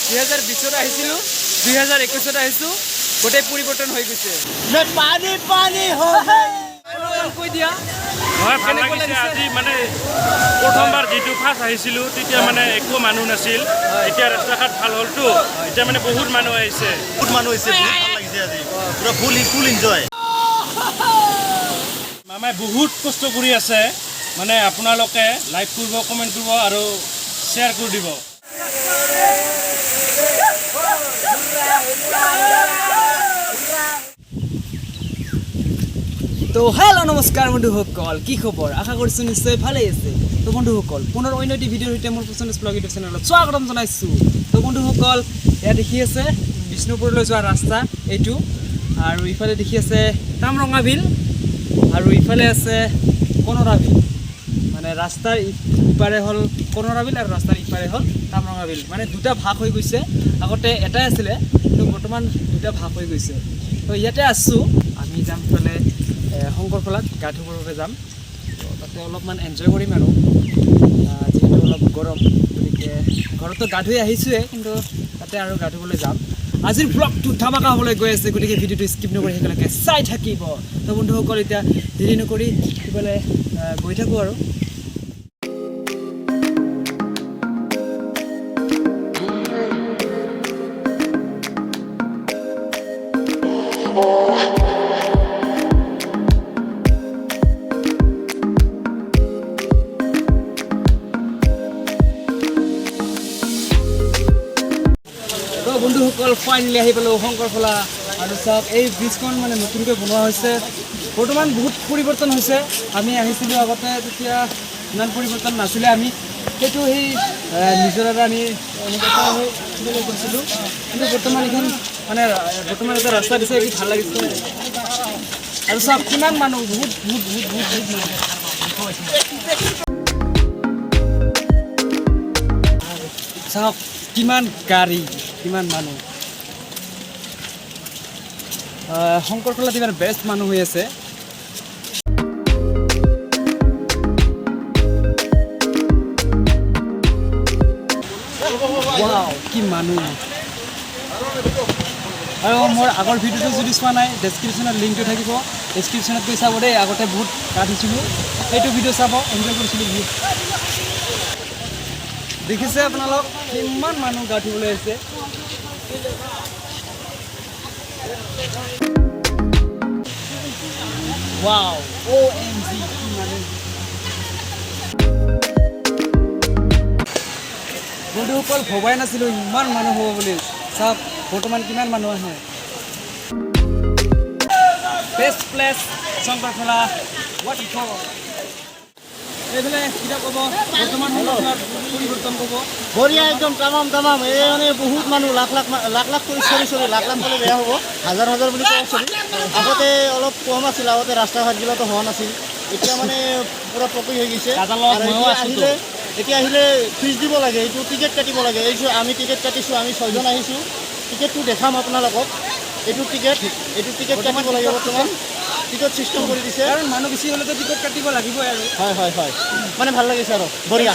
2020 আহিছিলোঁ 2021 আহিছোঁ গোটেই পৰিৱৰ্তন হৈ গৈছে পানী পানী কৈ দিয়া মই ভাল লাগিছে আজি মানে প্ৰথমবাৰ যেটো ফাৰ্ষ্ট আহিছিলো তেতিয়া মানে একো মানুহ নাছিল এতিয়া ৰাস্তা ঘাট ভাল হ'লতো এতিয়া মানে বহুত মানুহ আহিছে বহুত ভাল লাগিছে আজি পুৰা ফুল এনজয় মামাই বহুত কষ্ট কৰি আছে মানে আপোনালোকে লাইক কৰিব কমেণ্ট কৰিব আৰু শ্বেয়াৰ কৰি দিব তো হেল্ল' নমস্কাৰ বন্ধুসকল কি খবৰ আশা কৰিছোঁ নিশ্চয় ভালেই আছে তো বন্ধুসকল পুনৰ অন্য এটি ভিডিঅ'ৰ সৈতে মোৰ প্ৰচণ্ড ব্লগ ইউটিউব চেনেলত স্বাগতম জনাইছোঁ তো বন্ধুসকল এয়া দেখি আছে বিষ্ণুপুৰলৈ যোৱা ৰাস্তা এইটো আৰু ইফালে দেখি আছে তামৰঙা বিল আৰু ইফালে আছে কনৰা বিল মানে ৰাস্তাৰ ইপাৰে হ'ল কনৰা বিল আৰু ৰাস্তাৰ ইপাৰে হ'ল তামৰঙা বিল মানে দুটা ভাগ হৈ গৈছে আগতে এটাই আছিলে কিন্তু বৰ্তমান দুটা ভাগ হৈ গৈছে তো ইয়াতে আছোঁ আমি যাম ইফালে শংকৰখোলাত গা ধুবৰ বাবে যাম তো তাতে অলপমান এনজয় কৰিম আৰু যিহেতু অলপ গৰম গতিকে ঘৰতো গা ধুই আহিছোঁৱে কিন্তু তাতে আৰু গা ধুবলৈ যাম আজিৰ ব্লগটো ধামাকা হ'বলৈ গৈ আছে গতিকে ভিডিঅ'টো স্কিপ নকৰি সেইকাৰণে চাই থাকিব তো বন্ধুসকল এতিয়া দেৰি নকৰি সিফালে গৈ থাকোঁ আৰু বন্ধুসকল ফাইনেলি আহি পালোঁ শংকৰখোলা আৰু চাওক এই ব্ৰিজখন মানে নতুনকৈ বনোৱা হৈছে বৰ্তমান বহুত পৰিৱৰ্তন হৈছে আমি আহিছিলোঁ আগতে তেতিয়া ইমান পৰিৱৰ্তন নাছিলে আমি সেইটো সেই নিজৰাৰে আমি এনেকৈ গৈছিলোঁ কিন্তু বৰ্তমান এইখন মানে বৰ্তমান এটা ৰাস্তা দিছে কি ভাল লাগিছে আৰু চাওক কিমান মানুহ বহুত চাওক কিমান গাড়ী কিমান মানুহ শংকৰখোলাত ইমান বেষ্ট মানুহ হৈ আছে কি মানুহ আৰু মোৰ আগৰ ভিডিঅ'টো যদি চোৱা নাই ডেছক্ৰিপশ্যনত লিংকটো থাকিব ডেছক্ৰিপশ্যনত গৈ চাব দেই আগতে বহুত গা ধুইছিলোঁ সেইটো ভিডিঅ' চাব এনজয় কৰিছিলোঁ বহুত দেখিছে আপোনালোক কিমান মানুহ গা ধুবলৈ আহিছে ৱাও OMG কি মানুহ বন্ধুসকল ভবাই নাছিলোঁ ইমান মানুহ হ'ব বুলি চাওক বৰ্তমান কিমান মানুহ আহে বেষ্ট প্লেচ শংকৰখোলা ৱাটাৰফল এইফালে কিটা ক'ব বৰ্তমান পৰিৱৰ্তন ক'ব বঢ়িয়া একদম তামাম এই মানে বহুত মানুহ লাখ ক'লে বেয়া হ'ব হাজাৰ বুলি ক'ব চৰি আগতে অলপ কম আছিল আগতে ৰাস্তা ঘাটবিলাকতো হোৱা নাছিল এতিয়া মানে পূৰা পকী হৈ গৈছে এতিয়া আহিলে ফিজ দিব লাগে এইটো টিকেট কাটিব লাগে এইটো আমি টিকেট কাটিছোঁ আমি 6 জন আহিছোঁ টিকেটটো দেখাম আপোনালোকক এইটো টিকেট কাটিব লাগে বৰ্তমান টিকট চিষ্টেম কৰি দিছে কাৰণ মানুহ বেছি হ'লেতো টিকট কাটিব লাগিবই আৰু হয় মানে ভাল লাগিছে আৰু বঢ়িয়া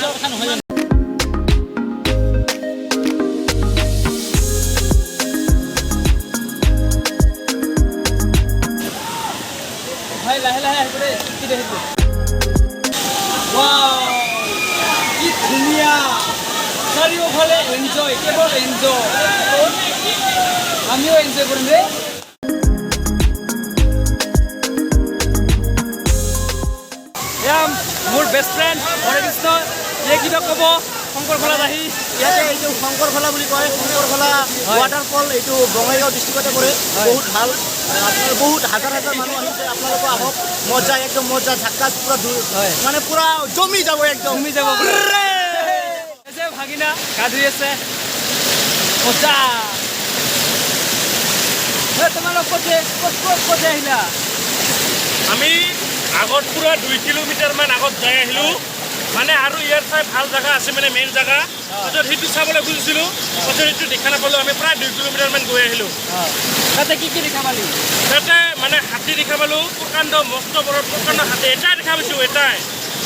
ভাই লাহে আহিব দেই কি ধুনীয়া চাৰিওফালে এনজয় কেৱল এনজয় আমিও এনজয় কৰিম দেই মোৰ বেষ্ট ফ্ৰেণ্ড হৰে কৃষ্ণ এই কিবা ক'ব শংকৰখোলাত আহি ইয়াতে এইটো শংকৰখোলা বুলি কয় শংকৰখোলা ৱাটাৰফল এইটো বঙাইগাঁও ডিষ্ট্ৰিক্টতে পৰে বহুত ভাল আপোনাৰ বহুত হাজাৰ মানুহ আহিছে আপোনালোকে আহক মজা একদম মজা ঝাক্কাছ পুৰা মানে পুৰা জমি যাব ভাগিনা গা ধুই আছে মজা তোমালোক ক'তে আহিলা আমি আগত পুৰা 2 কিলোমিটাৰমান আগত যাই আহিলোঁ মানে আৰু ইয়াৰ চাই ভাল জেগা আছে মানে মেইন জেগা তাৰপিছত সেইটো চাবলৈ খুজিছিলোঁ তাৰপিছত সেইটো দেখা নাপালোঁ আমি প্ৰায় 2 কিলোমিটাৰমান গৈ আহিলোঁ তাতে কি দেখা পালি তাতে মানে হাতী দেখা পালোঁ প্ৰকাণ্ড মস্ত বড় প্ৰকাণ্ড হাতী এটাই দেখা পাইছোঁ এটাই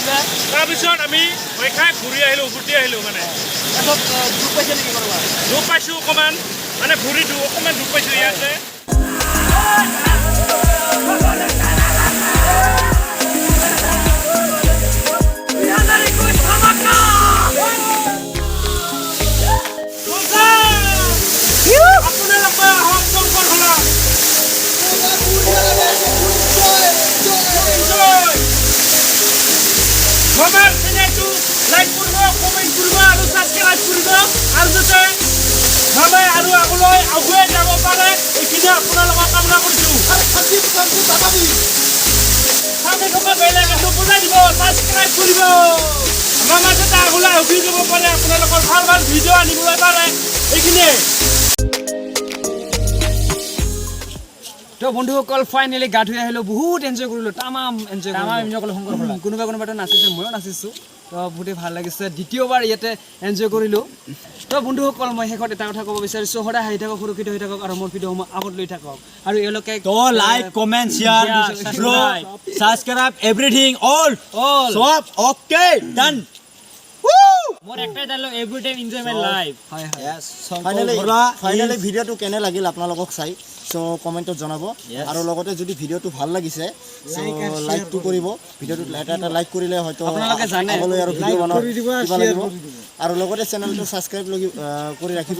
কৰিছিলে তাৰপিছত আমি ভয় খাই ঘূৰি আহিলোঁ উভতি আহিলোঁ মানে তাৰপিছত দুখ পাইছে নেকি কোনোবা দুখ পাইছোঁ অকণমান মানে ভৰিটো অকণমান দুখ পাইছোঁ ইয়াতে Momen senjatu like kurbo, komen kurbo, aru subscribe kurbo, aru jate mame aru aguloi ague jabo pare ekine apnalokok kamna korisu. Same thoka bele button bojai dibo, subscribe koribo. Amar majete aguloi ague jabo pare apnalokor bhal bhal video aniboloi pare ekine. তো বন্ধুসকল finally গা ধুই আহিলোঁ বহুত enjoy কৰিলোঁ তামাম enjoy কৰিলোঁ শংকৰঘোলা কোনোবা নাচিছে ময়ো নাচিছোঁ তো বহুতেই ভাল লাগিছে দ্বিতীয়বাৰ ইয়াতে এনজয় কৰিলোঁ তো বন্ধুসকল মই শেষত এটা কথা ক'ব বিচাৰিছোঁ সদায় হাঁহি থাকক সুৰক্ষিত হৈ থাকক আৰু মোৰ ভিডিঅ'সমূহ আগত লৈ থাকক আৰু এওঁলোকে তো like comment share subscribe everything all সব ওকে ডান মোৰ একটাই dialogue every time enjoy my life হয় ফাইনালি ভিডিঅ'টো কেনে লাগিল আপোনালোকক চাই সো কমেন্টত জনাব আৰু লগতে যদি ভিডিঅ'টো ভাল লাগিছে সো লাইকটো কৰিব ভিডিঅ'টো এটা লাইক কৰিলে হয়তো আপোনালোকে জানে আগলৈ আৰু ভিডিঅ' বনাব কিবা লাগিব আৰু লগতে চেনেলটো সাবস্ক্ৰাইব কৰি ৰাখিব